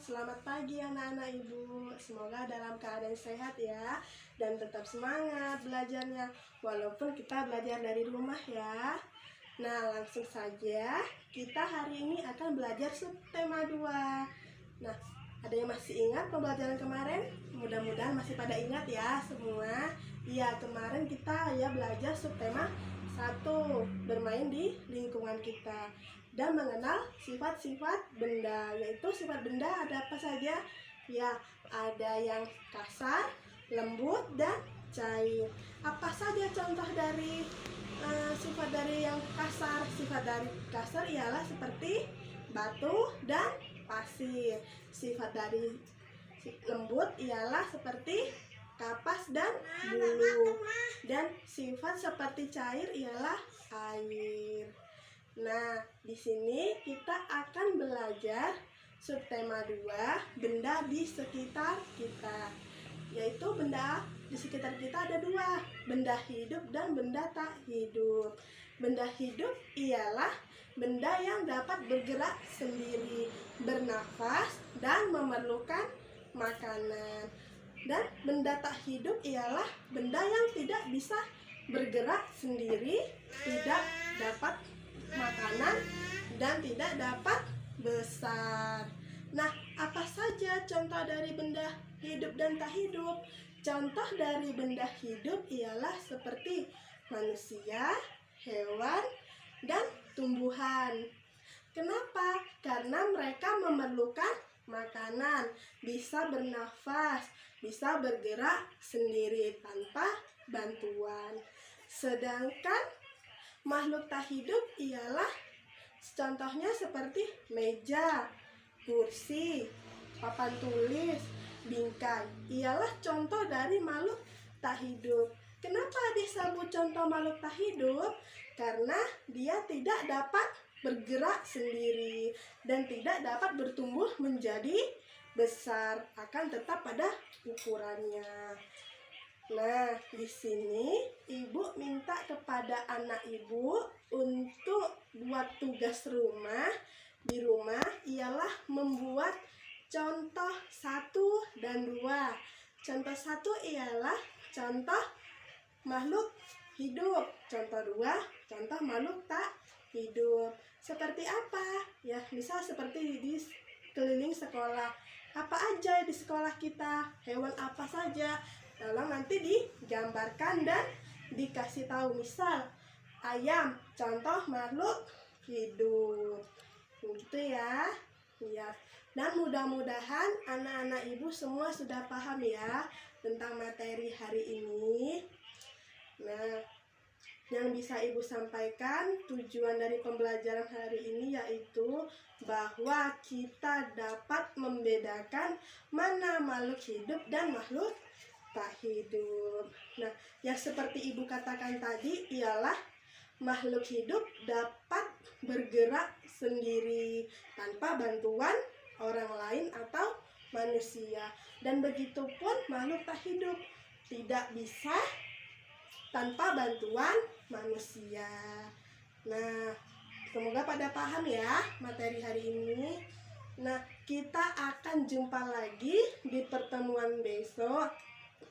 Selamat pagi anak-anak ibu. Semoga dalam keadaan sehat ya, dan tetap semangat belajarnya walaupun kita belajar dari rumah ya. Nah, langsung saja kita hari ini akan belajar subtema 2. Nah, ada yang masih ingat pembelajaran kemarin? Mudah-mudahan masih pada ingat ya semua. Iya, kemarin kita ya belajar subtema 1, bermain di lingkungan kita dan mengenal sifat-sifat benda. Yaitu sifat benda ada apa saja? Ya, ada yang kasar, lembut, dan cair. Apa saja contoh dari sifat dari yang kasar? Sifat dari kasar ialah seperti batu dan pasir. Sifat dari lembut ialah seperti kapas dan bulu. Dan sifat seperti cair ialah air. Nah, di sini kita akan belajar subtema 2, benda di sekitar kita. Yaitu benda di sekitar kita ada 2, benda hidup dan benda tak hidup. Benda hidup ialah benda yang dapat bergerak sendiri, bernafas, dan memerlukan makanan. Dan benda tak hidup ialah benda yang tidak bisa bergerak sendiri, tidak dapat makanan, dan tidak dapat besar. Nah, apa saja contoh dari benda hidup dan tak hidup? Contoh dari benda hidup ialah seperti manusia, hewan, dan tumbuhan. Kenapa? Karena mereka memerlukan makanan, bisa bernafas, bisa bergerak sendiri tanpa bantuan. Sedangkan makhluk tak hidup ialah contohnya seperti meja, kursi, papan tulis, bingkai. Ialah contoh dari makhluk tak hidup. Kenapa disebut contoh makhluk tak hidup? Karena dia tidak dapat bergerak sendiri dan tidak dapat bertumbuh menjadi besar, akan tetap pada ukurannya. Nah, di sini ibu minta kepada anak ibu untuk buat tugas rumah di rumah ialah membuat contoh 1 dan 2. Contoh 1 ialah contoh makhluk hidup, contoh 2 contoh makhluk tak hidup. Seperti apa? Ya, misal seperti di keliling sekolah. Apa aja di sekolah kita? Hewan apa saja? Tolong nanti digambarkan dan dikasih tahu. Misal ayam, contoh makhluk hidup. Gitu ya. Ya. Dan mudah-mudahan anak-anak ibu semua sudah paham ya tentang materi hari ini. Nah, yang bisa ibu sampaikan tujuan dari pembelajaran hari ini yaitu bahwa kita dapat membedakan mana makhluk hidup dan makhluk tak hidup. Nah, yang seperti ibu katakan tadi ialah makhluk hidup dapat bergerak sendiri tanpa bantuan orang lain atau manusia. Dan begitupun makhluk tak hidup tidak bisa tanpa bantuan manusia. Nah, semoga pada paham ya materi hari ini. Nah, kita akan jumpa lagi di pertemuan besok.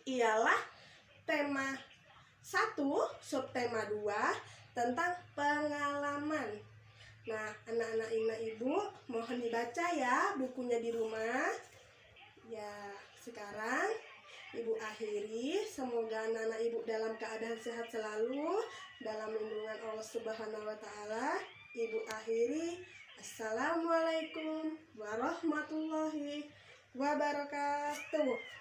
Ialah tema 1, subtema 2 tentang pengalaman. Nah, anak-anak ibu mohon dibaca ya bukunya di rumah. Ya, sekarang ibu akhiri. Semoga anak-anak ibu dalam keadaan sehat selalu, dalam lindungan Allah Subhanahu wa taala. Ibu akhiri. Assalamualaikum warahmatullahi wabarakatuh.